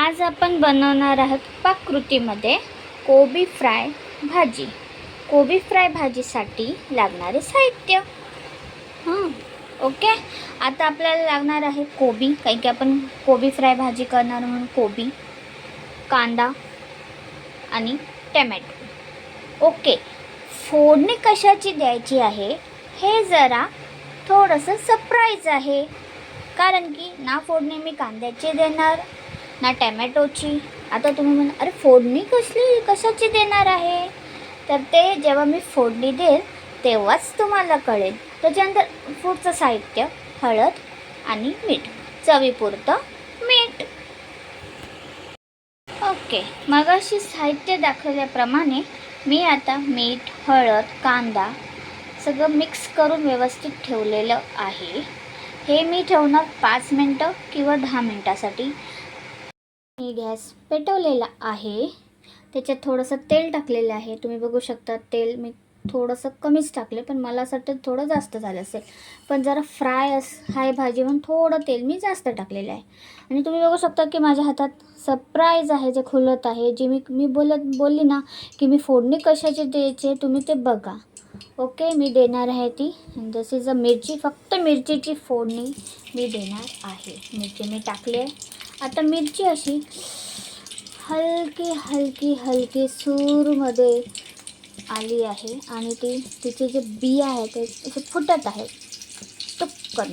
आज आपण बनवणार आहोत पाककृतीमध्ये कोबी फ्राय भाजी. कोबी फ्राय भाजीसाठी लागणारे साहित्य. ओके. आता आपल्याला लागणार आहे कोबी, कारण की आपण कोबी फ्राय भाजी करणार म्हणून कोबी, कांदा आणि टोमॅटो. ओके. फोडणी कशाची द्यायची आहे हे जरा थोडंसं सरप्राईज आहे, कारण की ना फोडणी मी कांद्याची देणार ना टॅमॅटोची. आता तुम्ही म्हणा, अरे फोडणी कशाची देणार आहे? तर ते जेव्हा मी फोडणी देईल तेव्हाच तुम्हाला कळेल. त्याच्यानंतर पुढचं साहित्य हळद आणि मीठ, चवीपुरतं मीठ. ओके. मगाशी साहित्य दाखवल्याप्रमाणे मी आता मीठ, हळद, कांदा सगळं मिक्स करून व्यवस्थित ठेवलेलं आहे. हे मी ठेवणार 5 मिनटं किंवा 10 मिनटासाठी. मी गॅस पेटवलेला आहे, त्याच्यात थोडंसं तेल टाकलेलं आहे. तुम्ही बघू शकता तेल मी थोडंसं कमीच टाकले, पण मला असं वाटतं थोडं जास्त झालं असेल. पण जरा फ्राय हाय भाजी म्हणून थोडं तेल मी जास्त टाकलेलं आहे. आणि तुम्ही बघू शकता की माझ्या हातात सरप्राईज आहे जे खुलत आहे. जी मी बोलली ना की मी फोडणी कशाची द्यायची, तुम्ही ते बघा. ओके. मी देणार आहे ती दिस इज अ मिरची, फक्त मिरचीची फोडणी मी देणार आहे. मिरची मी टाकली आहे. आता मिरची अशी हलकी हलकी हलकी सूरमध्ये आली आहे आणि तिचे जे बिया आहेत ते असे फुटत आहेत टुक्कन,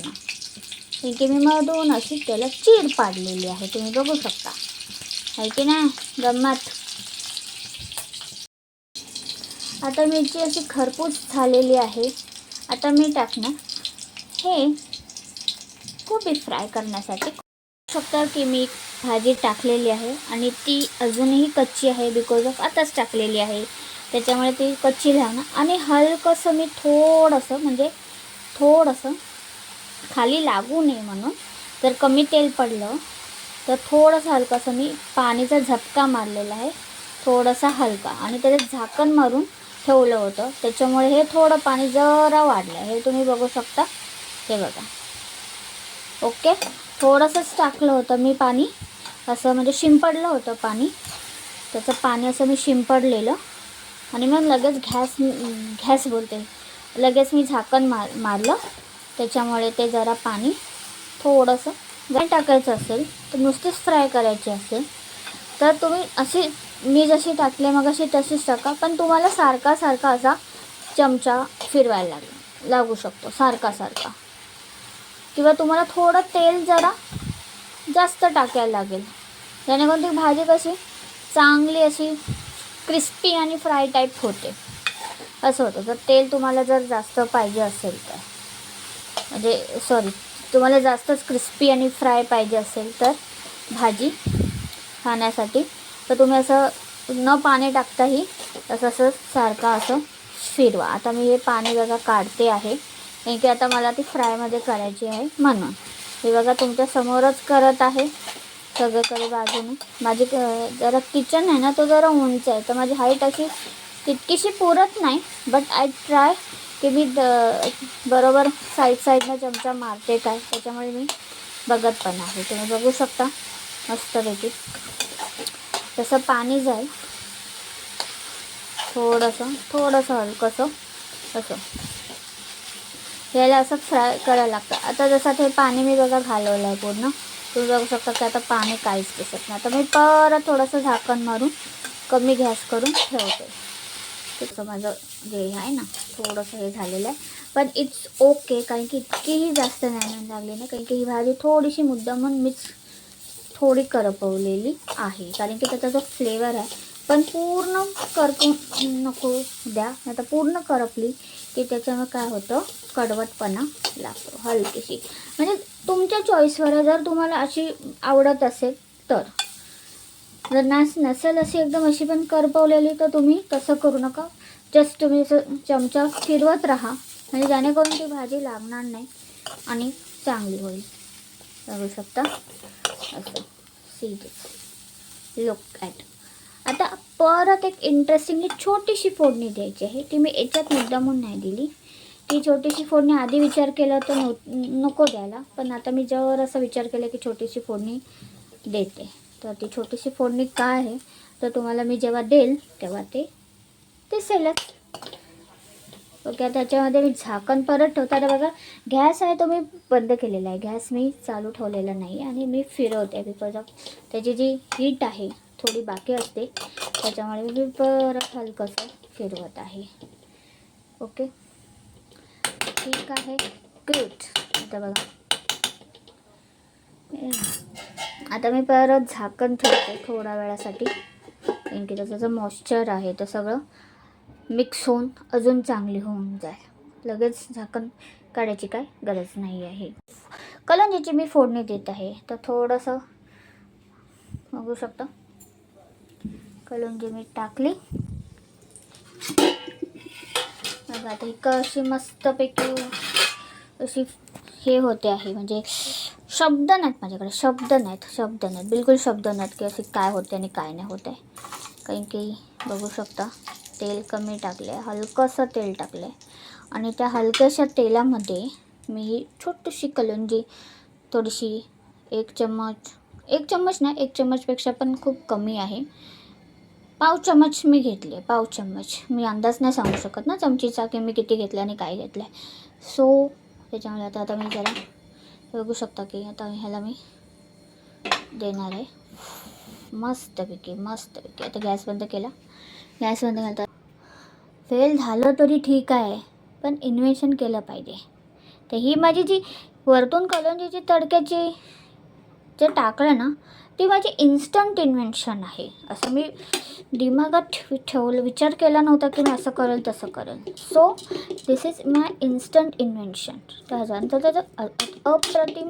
की मी मधून अशी त्याला चीर पाडलेली आहे. तुम्ही बघू शकता, आहे की नाही गंमत. आता मिरची अशी खरपूस झालेली आहे. आता मी टाकणार हे कोबी फ्राय करण्यासाठी. शकता की मी भाजी टाकलेली आहे आणि ती अजूनही कच्ची आहे, बिकॉज ऑफ आताच टाकलेली आहे, त्याच्यामुळे ती कच्ची राहणार. आणि हलकंसं मी थोडंसं खाली लागू नये म्हणून, जर कमी तेल पडलं तर थोडंसं हलकंसं मी पाणीचा झटका मारलेला आहे, थोडासा हलका, आणि त्याच्यात झाकण मारून ठेवलं होतं. त्याच्यामुळे हे थोडं पाणी जरा वाढलं. हे तुम्ही बघू शकता, हे बघा. ओके. थोडंसंच टाकलं होतं मी पाणी, असं म्हणजे शिंपडलं होतं पाणी. त्याचं पाणी असं मी शिंपडलेलं आणि मग लगेच मी झाकण मारलं. त्याच्यामुळे ते जरा पाणी थोडंसं जर टाकायचं असेल तर नुसतीच फ्राय करायची असेल तर तुम्ही मी जशी टाकले मग अशी तशीच टाका. पण तुम्हाला सारखा असा चमचा फिरवायला लागू शकतो, सारखा. किंवा तुम्हाला थोडं तेल जरा जास्त टाकायला लागेल, जेणेकरून ती भाजी कशी चांगली अशी क्रिस्पी आणि फ्राय टाईप होते. असं होतं. तर तेल तुम्हाला जर जास्त पाहिजे असेल तर, तुम्हाला जास्तच क्रिस्पी आणि फ्राय पाहिजे असेल तर भाजी खाण्यासाठी, तर तुम्ही असं न पाणी टाकताही असं सारखं असं फिरवा. आता मी हे पाणी बघा काढते आहे, कारण की आता मला ती फ्रायमध्ये करायची आहे म्हणून. हे बघा तुमच्या समोरच करत आहे सगळीकडे बाजूने. माझी जरा किचन आहे ना तो जरा उंच आहे, तर माझी हाईट अशी तितकीशी पुरत नाही, बट आय ट्राय की मी बरोबर साईडनं चमचा मारते काय, त्याच्यामुळे मी बघत पण आहे. तुम्ही बघू शकता मस्तपैकी तसं पाणी जाईल, थोडंसं हलकंसं असं याला असं फ्राय करायला लागतं. आता जसं ते पाणी मी बघा घालवलं आहे पूर्ण, तुम्ही बघू शकता की आता पाणी काहीच दिसत नाही. आता मी परत थोडंसं झाकण मारून कमी गॅस करून ठेवते. तसं माझं जे आहे ना थोडंसं हे झालेलं आहे, पण इट्स ओके, कारण की इतकीही जास्त नाही लागली नाही, कारण की ही भाजी थोडीशी मुद्दामून मीच थोडी करपवलेली आहे, कारण की त्याचा जो फ्लेवर आहे. पण पूर्ण करपून नको द्या, नाही तर पूर्ण करपली की त्याच्यामुळे काय होतं, कडवटपणा लागतो हलकीशी. म्हणजे तुमच्या चॉईसवर आहे, जर तुम्हाला अशी आवडत असेल तर. जर नसेल अशी एकदम अशी पण करपवलेली तर तुम्ही तसं करू नका. जस्ट तुम्ही असं चमचा फिरवत राहा, म्हणजे जेणेकरून ती भाजी लागणार नाही आणि चांगली होईल. बघू शकता असं. See this, look at. आता परत एक इंटरेस्टिंगली छोटीशी फोडणी द्यायची आहे, ती मी याच्यात मुद्दामून नाही दिली. ती छोटीशी फोडणी आधी विचार केला तर नको द्यायला, पण आता मी जर असा विचार केला की छोटीशी फोडणी देते. तर ती छोटीशी फोडणी काय आहे तर तुम्हाला मी जेव्हा देईल तेव्हा ते दिसेलच. ओके, त्याच्यामध्ये मी झाकण परत ठेवते. आता बघा गॅस आहे तो मी बंद केलेला आहे, गॅस मी चालू ठेवलेला नाही आणि मी फिरवते बिकॉज ऑफ त्याची जी हीट आहे थोडी बाकी असते, त्याच्यामुळे मी परत हलकंसं फिरवत आहे. ओके ठीक आहे, गुड. आता बघा आता मी परत झाकण ठेवते थोड्या वेळासाठी, कारण की त्याचं जो मॉइश्चर आहे ते सगळं मिक्स होऊन अजून चांगली होऊन जाईल. लगेच झाकण काढायची काय गरज नाही आहे. कलंजीची मी फोडणी देत आहे, तर थोडंसं बघू शकता कलंजी मी टाकली. बघा आता ही कशी मस्तपैकी अशी हे होते आहे, म्हणजे शब्द नाहीत माझ्याकडे, शब्द नाहीत बिलकुल शब्द नाहीत की असे काय होते आणि काय नाही होत आहे. कारण की बघू शकता तेल कमी टाकले, हलकंसं तेल टाकले आणि त्या हलक्याशा तेलामध्ये मी ही छोटीशी कलंजी थोडीशी एक चम्मच नाही, एक चम्मचपेक्षा पण खूप कमी आहे, पाव चम्मच मी घेतले, पाव चम्मच. मी अंदाज नाही सांगू शकत ना चमचीचा की मी किती घेतलं आणि काय घेतलं आहे. सो त्याच्यामुळे आता मी जरा बघू शकता की आता ह्याला मी देणार आहे मस्तपैकी. आता गॅस बंद केला, गॅस बंद केला. फेल झालं तरी ठीक आहे, पण इन्व्हेन्शन केलं पाहिजे. तर ही माझी जी वरतून कलंजीची तडक्याची जे टाकलं ना ती माझी इन्स्टंट इन्व्हेन्शन आहे. असं मी दिमागात विचार केला नव्हता की मी असं करेल तसं करेल. So this is my instant invention. त्याच्यानंतर त्याचा अप्रतिम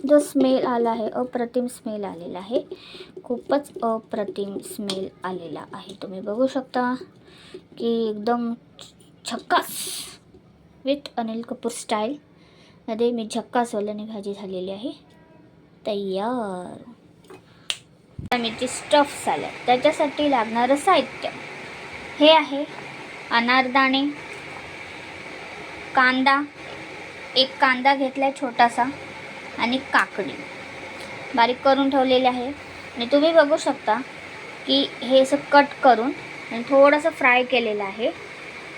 जो स्मेल आला आहे, अप्रतिम स्मेल आलेला आहे, खूपच अप्रतिम स्मेल आलेला आहे. तुम्ही बघू शकता की एकदम झक्कास विथ अनिल कपूर स्टाईलमध्ये मी झक्कास वाल्याने भाजी झालेली आहे तयार. मिरची स्टफ सॅलड. त्याच्यासाठी लागणारं साहित्य हे आहे अनारदाणे, कांदा, एक कांदा घेतला आहे छोटासा आणि काकडी बारीक करून ठेवलेले आहे. आणि तुम्ही बघू शकता की हे असं कट करून आणि थोडंसं फ्राय केलेलं आहे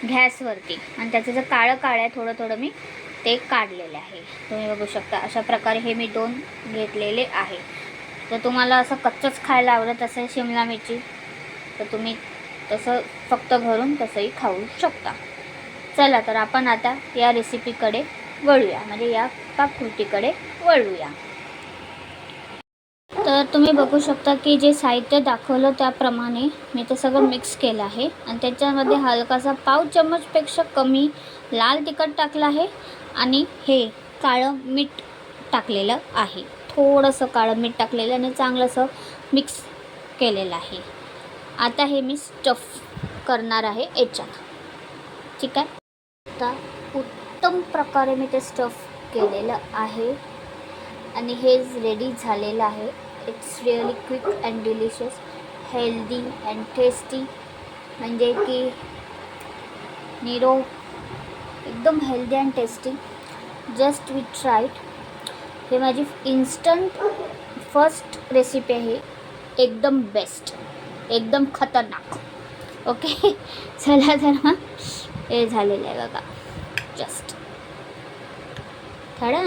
गॅसवरती, आणि त्याचं जे काळं आहे थोडं मी ते काढलेलं आहे. तुम्ही बघू शकता अशा प्रकारे हे मी 2 घेतलेले आहे. जर तुम्हाला असं कच्चंच खायला आवडत असेल शिमला मिरची तर तुम्ही तसं फक्त भरून तसंही खाऊ शकता. चला तर आपण आता या रेसिपीकडे वळूया, म्हणजे या पाककृतीकडे वळूया. तर तुम्ही बघू शकता की जे साहित्य दाखवलं त्याप्रमाणे मी ते सगळं मिक्स केलं आहे आणि त्याच्यामध्ये हलकासा पाव चम्मचपेक्षा कमी लाल तिखट टाकलं आहे आणि हे काळं मीठ टाकलेलं आहे. थोडंसं काळं मीठ टाकलेलं आणि चांगलं असं मिक्स केलेलं आहे. आता हे मी स्टफ करणार आहे याच्यात, ठीक आहे. आता उत्तम प्रकारे मी ते स्टफ केलेलं आहे आणि हे रेडी झालेलं आहे. It's really quick and delicious, healthy and tasty, म्हणजे की एकदम healthy and tasty. Just we tried. हे माझी इन्स्टंट फर्स्ट रेसिपी आहे, एकदम बेस्ट, एकदम खतरनाक. ओके चला तर मग हे झालेलं आहे बघा जस्ट. थोडा